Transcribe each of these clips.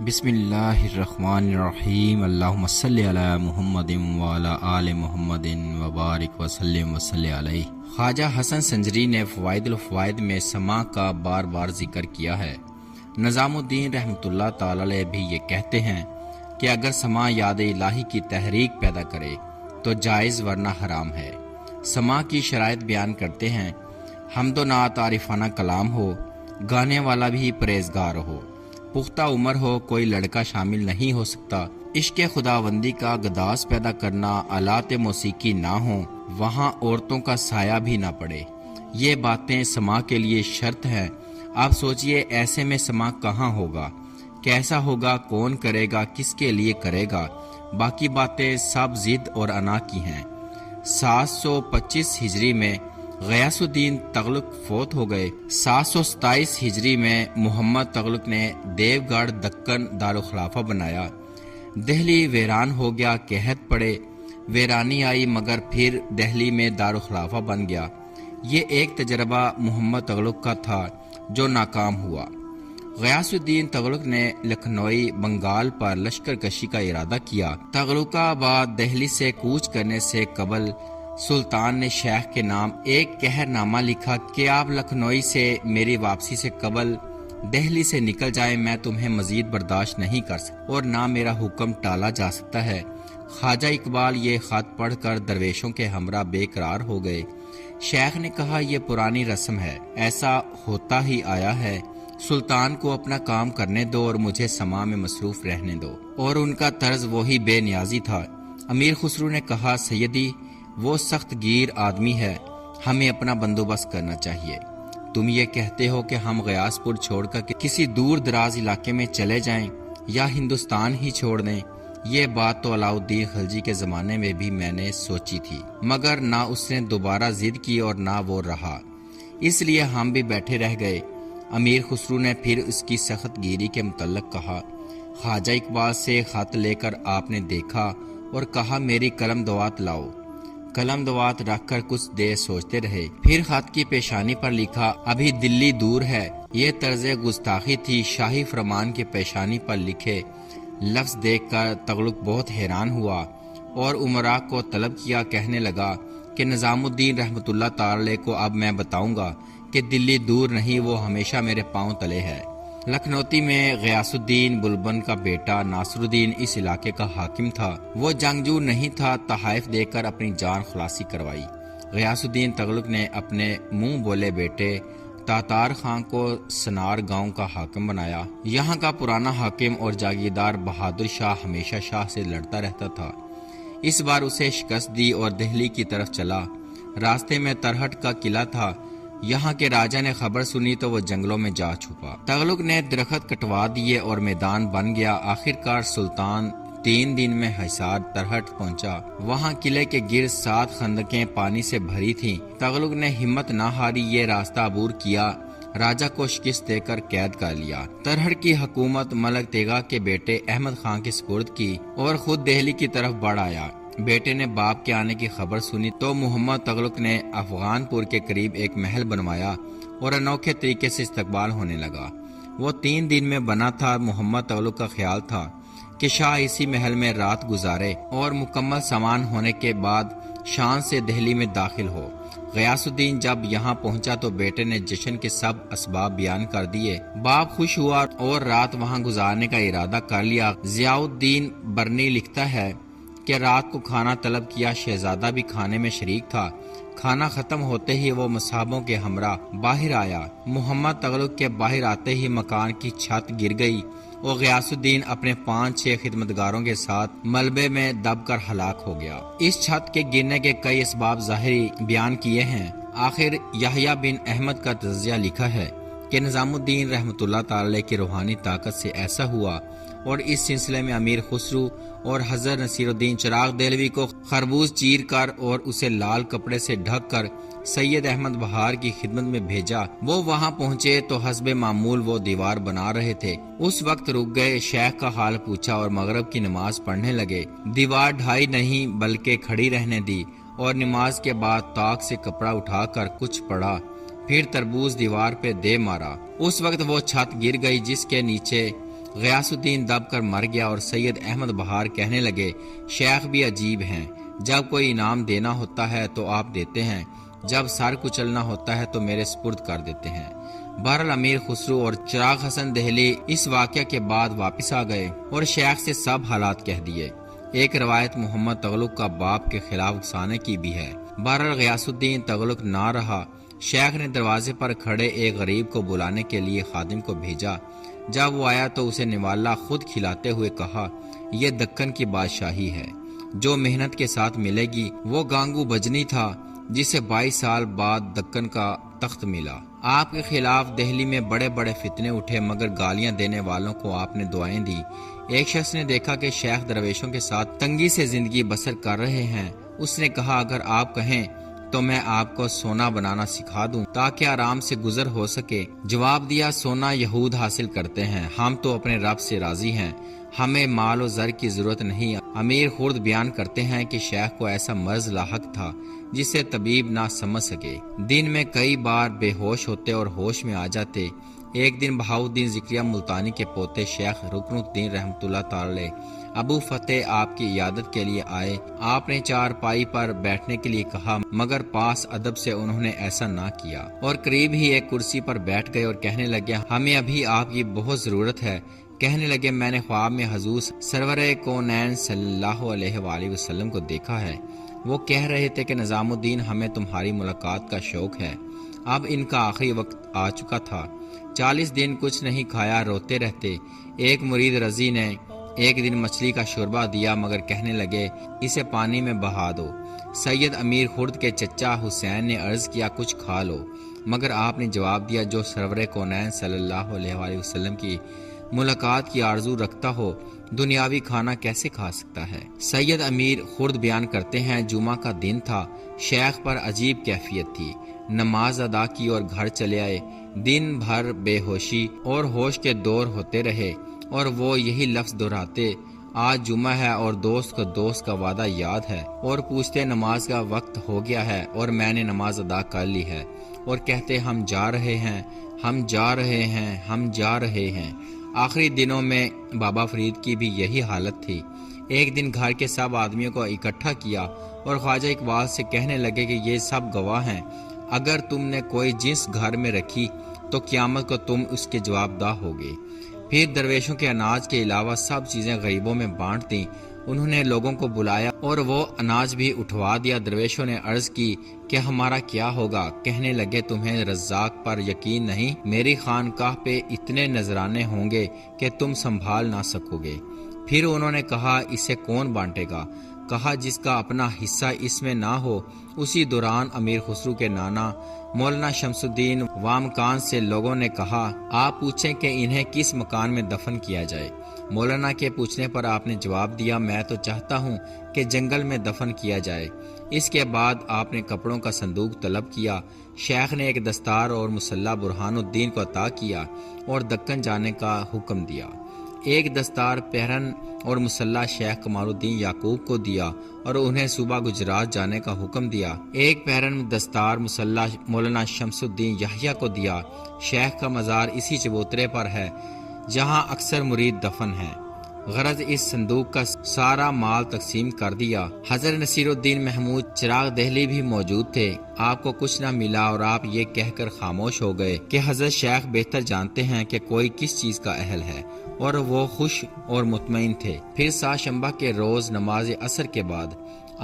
بسم اللہ الرحمن الرحیم، اللہم صلی علی محمد وعلی آل محمد وبارک وسلم وصلی علیہ۔ خواجہ حسن سنجری نے فوائد الفوائد میں سماع کا بار بار ذکر کیا ہے۔ نظام الدین رحمۃ اللہ تعالی علیہ بھی یہ کہتے ہیں کہ اگر سماع یاد الہی کی تحریک پیدا کرے تو جائز ورنہ حرام ہے۔ سماع کی شرائط بیان کرتے ہیں: حمد و نعت عارفانہ کلام ہو، گانے والا بھی پرہیزگار ہو، پختہ عمر ہو، کوئی لڑکا شامل نہیں ہو سکتا، عشق خداوندی کا گداز پیدا کرنا، آلات موسیقی نہ ہوں، وہاں عورتوں کا سایہ بھی نہ پڑے۔ یہ باتیں سماع کے لیے شرط ہیں۔ آپ سوچئے ایسے میں سماع کہاں ہوگا، کیسا ہوگا، کون کرے گا، کس کے لیے کرے گا؟ باقی باتیں سب ضد اور انا کی ہیں۔ 725 ہجری میں غیاث الدین تغلق فوت ہو گئے۔ 727 ہجری میں محمد تغلق نے دیو گڑھ دکن دارالخلافہ بنایا۔ دہلی ویران ہو گیا، قحط پڑے، ویرانی آئی، مگر پھر دہلی میں دارالخلافہ بن گیا۔ یہ ایک تجربہ محمد تغلق کا تھا جو ناکام ہوا۔ غیاث الدین تغلق نے لکھنوئی بنگال پر لشکر کشی کا ارادہ کیا۔ تغلق آباد دہلی سے کوچ کرنے سے قبل سلطان نے شیخ کے نام ایک قہر نامہ لکھا کہ آپ لکھنوئی سے میری واپسی سے قبل دہلی سے نکل جائیں، میں تمہیں مزید برداشت نہیں کر سکتا اور نہ میرا حکم ٹالا جا سکتا ہے۔ خواجہ اقبال یہ خط پڑھ کر درویشوں کے ہمراہ بے قرار ہو گئے۔ شیخ نے کہا، یہ پرانی رسم ہے، ایسا ہوتا ہی آیا ہے، سلطان کو اپنا کام کرنے دو اور مجھے سماع میں مصروف رہنے دو۔ اور ان کا طرز وہی بے نیازی تھا۔ امیر خسرو نے کہا، سیدی وہ سخت گیر آدمی ہے، ہمیں اپنا بندوبست کرنا چاہیے۔ تم یہ کہتے ہو کہ ہم غیاث پور چھوڑ کر کسی دور دراز علاقے میں چلے جائیں یا ہندوستان ہی چھوڑ دیں؟ یہ بات تو علاء الدین خلجی کے زمانے میں بھی میں نے سوچی تھی، مگر نہ اس نے دوبارہ ضد کی اور نہ وہ رہا، اس لیے ہم بھی بیٹھے رہ گئے۔ امیر خسرو نے پھر اس کی سخت گیری کے متعلق کہا۔ خواجہ اقبال سے خط لے کر آپ نے دیکھا اور کہا، میری قلم دوات لاؤ۔ قلم دوات رکھ کر کچھ دیر سوچتے رہے، پھر خط کی پیشانی پر لکھا، ابھی دلی دور ہے۔ یہ طرز گستاخی تھی۔ شاہی فرمان کے پیشانی پر لکھے لفظ دیکھ کر تغلق بہت حیران ہوا اور امراء کو طلب کیا، کہنے لگا کہ نظام الدین رحمۃ اللہ تعالی کو اب میں بتاؤں گا کہ دلی دور نہیں، وہ ہمیشہ میرے پاؤں تلے ہے۔ لکھنوتی میں غیاث الدین بلبن کا بیٹا ناصر الدین اس علاقے کا حاکم تھا۔ وہ جنگجو نہیں تھا، تحائف دے کر اپنی جان خلاصی کروائی۔ غیاث الدین تغلق نے اپنے منہ بولے بیٹے تاتار خان کو سنار گاؤں کا حاکم بنایا۔ یہاں کا پرانا حاکم اور جاگیردار بہادر شاہ ہمیشہ شاہ سے لڑتا رہتا تھا۔ اس بار اسے شکست دی اور دہلی کی طرف چلا۔ راستے میں ترہٹ کا قلعہ تھا، یہاں کے راجہ نے خبر سنی تو وہ جنگلوں میں جا چھپا۔ تغلق نے درخت کٹوا دیے اور میدان بن گیا۔ آخرکار سلطان 3 دن میں حصار ترہٹ پہنچا۔ وہاں قلعے کے گرد 7 خندقیں پانی سے بھری تھیں۔ تغلق نے ہمت نہ ہاری، یہ راستہ عبور کیا، راجہ کو شکست دے کر قید کر لیا۔ ترہٹ کی حکومت ملک تیغا کے بیٹے احمد خان کے سپرد کی اور خود دہلی کی طرف بڑھ آیا۔ بیٹے نے باپ کے آنے کی خبر سنی تو محمد تغلق نے افغان پور کے قریب ایک محل بنوایا اور انوکھے طریقے سے استقبال ہونے لگا۔ وہ 3 دن میں بنا تھا۔ محمد تغلق کا خیال تھا کہ شاہ اسی محل میں رات گزارے اور مکمل سامان ہونے کے بعد شان سے دہلی میں داخل ہو۔ غیاث الدین جب یہاں پہنچا تو بیٹے نے جشن کے سب اسباب بیان کر دیے۔ باپ خوش ہوا اور رات وہاں گزارنے کا ارادہ کر لیا۔ ضیاء الدین برنی لکھتا ہے کہ رات کو کھانا طلب کیا، شہزادہ بھی کھانے میں شریک تھا۔ کھانا ختم ہوتے ہی وہ مصحابوں کے ہمراہ باہر آیا۔ محمد تغلق کے باہر آتے ہی مکان کی چھت گر گئی اور غیاث الدین اپنے 5-6 خدمتگاروں کے ساتھ ملبے میں دب کر ہلاک ہو گیا۔ اس چھت کے گرنے کے کئی اسباب ظاہری بیان کیے ہیں۔ آخر یحییٰ بن احمد کا تجزیہ لکھا ہے کہ نظام الدین رحمۃ اللہ تعالی کی روحانی طاقت سے ایسا ہوا اور اس سلسلے میں امیر خسرو اور حضرت نصیر الدین چراغ دہلوی کو خربوز چیر کر اور اسے لال کپڑے سے ڈھک کر سید احمد بہار کی خدمت میں بھیجا۔ وہ وہاں پہنچے تو حسب معمول وہ دیوار بنا رہے تھے۔ اس وقت رک گئے، شیخ کا حال پوچھا اور مغرب کی نماز پڑھنے لگے۔ دیوار ڈھائی نہیں بلکہ کھڑی رہنے دی اور نماز کے بعد طاق سے کپڑا اٹھا کر کچھ پڑھا، پھر تربوز دیوار پہ دے مارا۔ اس وقت وہ چھت گر گئی جس کے نیچے غیاث الدین دب کر مر گیا اور سید احمد بہار کہنے لگے شیخ بھی عجیب ہیں، جب کوئی انعام دینا ہوتا ہے تو آپ دیتے ہیں، جب سر کچلنا ہوتا ہے تو میرے سپرد کر دیتے ہیں۔ بہرحال امیر خسرو اور چراغ حسن دہلی اس واقعہ کے بعد واپس آ گئے اور شیخ سے سب حالات کہہ دیے۔ ایک روایت محمد تغلق کا باپ کے خلاف اکسانے کی بھی ہے۔ بہرحال غیاث الدین تغلق نہ رہا، شیخ نے دروازے پر کھڑے ایک غریب کو بلانے کے لیے خادم کو بھیجا۔ جب وہ آیا تو اسے نوالا خود کھلاتے ہوئے کہا یہ دکن کی بادشاہی ہے، جو محنت کے ساتھ ملے گی۔ وہ گانگو بجنی تھا جسے 22 سال بعد دکن کا تخت ملا۔ آپ کے خلاف دہلی میں بڑے بڑے فتنے اٹھے، مگر گالیاں دینے والوں کو آپ نے دعائیں دی۔ ایک شخص نے دیکھا کہ شیخ درویشوں کے ساتھ تنگی سے زندگی بسر کر رہے ہیں۔ اس نے کہا اگر آپ کہیں تو میں آپ کو سونا بنانا سکھا دوں تاکہ آرام سے گزر ہو سکے۔ جواب دیا سونا یہود حاصل کرتے ہیں، ہم تو اپنے رب سے راضی ہیں، ہمیں مال و زر کی ضرورت نہیں۔ امیر خرد بیان کرتے ہیں کہ شیخ کو ایسا مرض لاحق تھا جسے طبیب نہ سمجھ سکے۔ دن میں کئی بار بے ہوش ہوتے اور ہوش میں آ جاتے۔ ایک دن بہاؤالدین ذکریہ ملتانی کے پوتے شیخ رکن الدین رحمۃ اللہ تعالی ابو فتح آپ کی عیادت کے لیے آئے۔ آپ نے چار پائی پر بیٹھنے کے لیے کہا، مگر پاس ادب سے انہوں نے ایسا نہ کیا اور قریب ہی ایک کرسی پر بیٹھ گئے اور کہنے لگے ہمیں ابھی آپ کی بہت ضرورت ہے۔ کہنے لگے میں نے خواب میں حضور سرور کونین صلی اللہ علیہ وآلہ وسلم کو دیکھا ہے۔ وہ کہہ رہے تھے کہ نظام الدین ہمیں تمہاری ملاقات کا شوق ہے۔ اب ان کا آخری وقت آ چکا تھا۔ 40 دن کچھ نہیں کھایا، روتے رہتے۔ ایک مرید رضی نے ایک دن مچھلی کا شوربہ دیا، مگر کہنے لگے اسے پانی میں بہا دو۔ سید امیر خرد کے چچا حسین نے عرض کیا کچھ کھا لو، مگر آپ نے جواب دیا جو سرور کونین صلی اللہ علیہ وآلہ وسلم کی ملاقات کی آرزو رکھتا ہو دنیاوی کھانا کیسے کھا سکتا ہے۔ سید امیر خرد بیان کرتے ہیں جمعہ کا دن تھا، شیخ پر عجیب کیفیت تھی۔ نماز ادا کی اور گھر چلے آئے۔ دن بھر بے ہوشی اور ہوش کے دور ہوتے رہے اور وہ یہی لفظ دہراتے آج جمعہ ہے اور دوست کو دوست کا وعدہ یاد ہے، اور پوچھتے نماز کا وقت ہو گیا ہے اور میں نے نماز ادا کر لی ہے، اور کہتے ہم جا رہے ہیں، ہم جا رہے ہیں، ہم جا رہے ہیں۔ آخری دنوں میں بابا فرید کی بھی یہی حالت تھی۔ ایک دن گھر کے سب آدمیوں کو اکٹھا کیا اور خواجہ اقبال سے کہنے لگے کہ یہ سب گواہ ہیں، اگر تم نے کوئی جنس گھر میں رکھی تو قیامت کو تم اس کے جواب دہ ہوگے۔ پھر درویشوں کے اناج کے علاوہ سب چیزیں غریبوں میں بانٹ دیں۔ انہوں نے لوگوں کو بلایا اور وہ اناج بھی اٹھوا دیا۔ درویشوں نے عرض کی کہ ہمارا کیا ہوگا؟ کہنے لگے تمہیں رزاق پر یقین نہیں؟ میری خانقاہ پہ اتنے نذرانے ہوں گے کہ تم سنبھال نہ سکو گے۔ پھر انہوں نے کہا اسے کون بانٹے گا؟ کہا جس کا اپنا حصہ اس میں نہ ہو۔ اسی دوران امیر خسرو کے نانا مولانا شمس الدین وامکان سے لوگوں نے کہا آپ پوچھیں کہ انہیں کس مکان میں دفن کیا جائے۔ مولانا کے پوچھنے پر آپ نے جواب دیا میں تو چاہتا ہوں کہ جنگل میں دفن کیا جائے۔ اس کے بعد آپ نے کپڑوں کا صندوق طلب کیا۔ شیخ نے ایک دستار اور مسلح برہان الدین کو عطا کیا اور دکن جانے کا حکم دیا۔ ایک دستار پہرن اور مسلح شیخ کمال الدین یعقوب کو دیا اور انہیں صوبہ گجرات جانے کا حکم دیا۔ ایک پہرن دستار مسلح مولانا شمس الدین یحییٰ کو دیا۔ شیخ کا مزار اسی چبوترے پر ہے جہاں اکثر مرید دفن ہیں۔ غرض اس صندوق کا سارا مال تقسیم کر دیا۔ حضرت نصیر الدین محمود چراغ دہلی بھی موجود تھے۔ آپ کو کچھ نہ ملا اور آپ یہ کہہ کر خاموش ہو گئے کہ حضرت شیخ بہتر جانتے ہیں کہ کوئی کس چیز کا اہل ہے، اور وہ خوش اور مطمئن تھے۔ پھر سات شنبہ کے روز نماز عصر کے بعد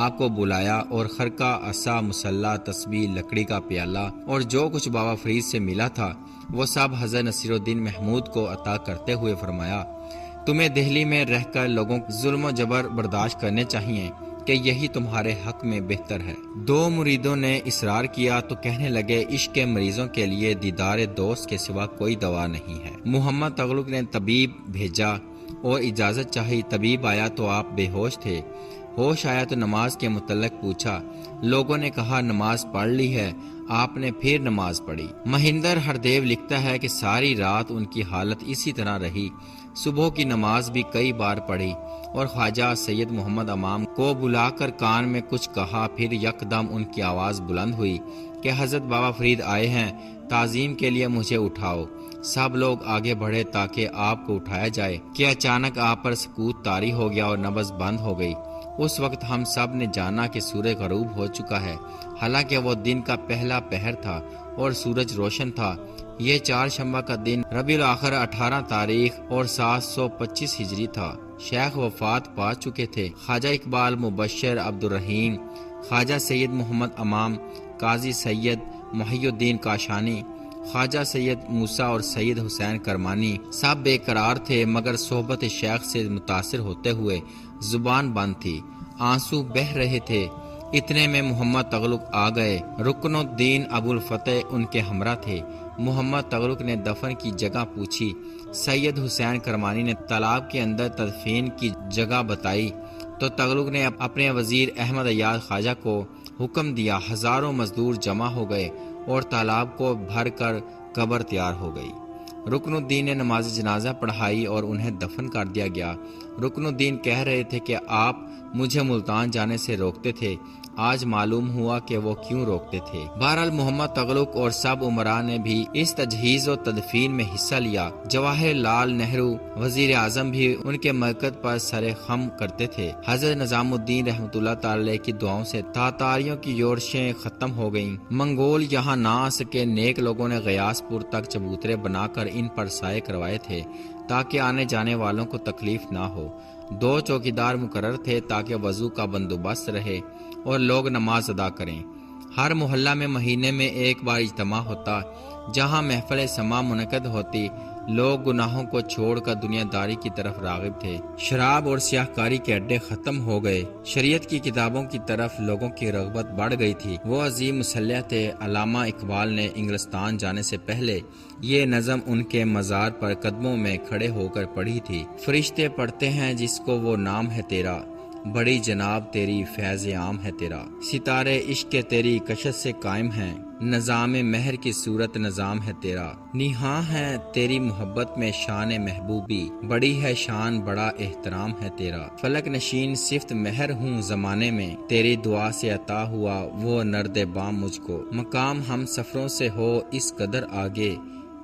آپ کو بلایا اور خرقہ، عصا، مسلح، تسبیح، لکڑی کا پیالہ اور جو کچھ بابا فرید سے ملا تھا وہ سب حضرت نصیر الدین محمود کو عطا کرتے ہوئے فرمایا تمہیں دہلی میں رہ کر لوگوں ظلم و جبر برداشت کرنے چاہیے کہ یہی تمہارے حق میں بہتر ہے۔ دو مریدوں نے اصرار کیا تو کہنے لگے عشق کے مریضوں کے لیے دیدار دوست کے سوا کوئی دوا نہیں ہے۔ محمد تغلق نے طبیب بھیجا اور اجازت چاہی۔ طبیب آیا تو آپ بے ہوش تھے۔ ہوش آیا تو نماز کے متعلق پوچھا۔ لوگوں نے کہا نماز پڑھ لی ہے۔ آپ نے پھر نماز پڑھی۔ مہندر ہردیو لکھتا ہے کہ ساری رات ان کی حالت اسی طرح رہی۔ صبح کی نماز بھی کئی بار پڑھی اور خواجہ سید محمد امام کو بلا کر کان میں کچھ کہا، پھر یکدم ان کی آواز بلند ہوئی کہ حضرت بابا فرید آئے ہیں، تعظیم کے لیے مجھے اٹھاؤ۔ سب لوگ آگے بڑھے تاکہ آپ کو اٹھایا جائے کہ اچانک آپ پر سکوت طاری ہو گیا اور نبض بند ہو گئی۔ اس وقت ہم سب نے جانا کہ سورج غروب ہو چکا ہے، حالانکہ وہ دن کا پہلا پہر تھا اور سورج روشن تھا۔ یہ چہارشنبہ کا دن ربیع الاخر 18 تاریخ اور 725 ہجری تھا۔ شیخ وفات پا چکے تھے۔ خواجہ اقبال، مبشر، عبدالرحیم، خواجہ سید محمد امام، قاضی سید محی الدین کاشانی، خواجہ سید موسیٰ اور سید حسین کرمانی سب بے قرار تھے، مگر صحبت شیخ سے متاثر ہوتے ہوئے زبان بند تھی، آنسو بہہ رہے تھے۔ اتنے میں محمد تغلق آ گئے۔ رکن الدین ابو الفتح ان کے ہمراہ تھے۔ محمد تغلق نے دفن کی جگہ پوچھی۔ سید حسین کرمانی نے تالاب کے اندر تدفین کی جگہ بتائی تو تغلق نے اپنے وزیر احمد ایاز خواجہ کو حکم دیا۔ ہزاروں مزدور جمع ہو گئے اور تالاب کو بھر کر قبر تیار ہو گئی۔ رکن الدین نے نماز جنازہ پڑھائی اور انہیں دفن کر دیا گیا۔ رکن الدین کہہ رہے تھے کہ آپ مجھے ملتان جانے سے روکتے تھے، آج معلوم ہوا کہ وہ کیوں روکتے تھے۔ بہرحال محمد تغلق اور سب عمراء نے بھی اس تجہیز و تدفین میں حصہ لیا۔ جواہر لال نہرو وزیر اعظم بھی ان کے مرکز پر سر خم کرتے تھے۔ حضرت نظام الدین رحمۃ اللہ تعالی کی دعاؤں سے تاتاریوں کی یورشیں ختم ہو گئیں۔ منگول یہاں نہ آ سکے، نیک لوگوں نے غیاث پور تک چبوترے بنا کر ان پر سائے کروائے تھے تاکہ آنے جانے والوں کو تکلیف نہ ہو۔ 2 چوکیدار مقرر تھے تاکہ وضو کا بندوبست رہے اور لوگ نماز ادا کریں۔ ہر محلہ میں مہینے میں ایک بار اجتماع ہوتا جہاں محفل سماع منعقد ہوتی۔ لوگ گناہوں کو چھوڑ کر دنیا داری کی طرف راغب تھے۔ شراب اور سیاہ کاری کے اڈے ختم ہو گئے۔ شریعت کی کتابوں کی طرف لوگوں کی رغبت بڑھ گئی تھی۔ وہ عظیم مصلح تھے۔ علامہ اقبال نے انگلستان جانے سے پہلے یہ نظم ان کے مزار پر قدموں میں کھڑے ہو کر پڑھی تھی۔ فرشتے پڑھتے ہیں جس کو وہ نام ہے تیرا، بڑی جناب تیری فیض عام ہے تیرا، ستارے عشق تیری کشش سے قائم ہیں، نظام مہر کی صورت نظام ہے تیرا، نہاں ہے تیری محبت میں شان محبوبی، بڑی ہے شان بڑا احترام ہے تیرا، فلک نشین صفت مہر ہوں زمانے میں، تیری دعا سے عطا ہوا وہ نرد بام مجھ کو، مقام ہم سفروں سے ہو اس قدر آگے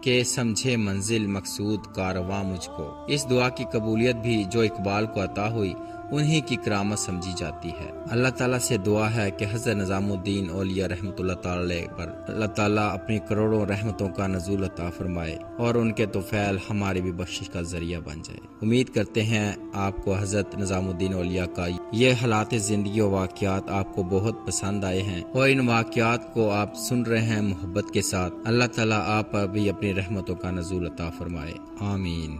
کہ سمجھے منزل مقصود کارواں مجھ کو۔ اس دعا کی قبولیت بھی جو اقبال کو عطا ہوئی انہی کی کرامت سمجھی جاتی ہے۔ اللہ تعالیٰ سے دعا ہے کہ حضرت نظام الدین اولیاء رحمۃ اللہ تعالی پر اللہ تعالیٰ اپنی کروڑوں رحمتوں کا نزول عطا فرمائے اور ان کے توفیل ہماری بھی بخشش کا ذریعہ بن جائے۔ امید کرتے ہیں آپ کو حضرت نظام الدین اولیاء کا یہ حالات زندگی و واقعات آپ کو بہت پسند آئے ہیں اور ان واقعات کو آپ سن رہے ہیں محبت کے ساتھ۔ اللہ تعالیٰ آپ پر بھی اپنی رحمتوں کا نزول عطا فرمائے، آمین۔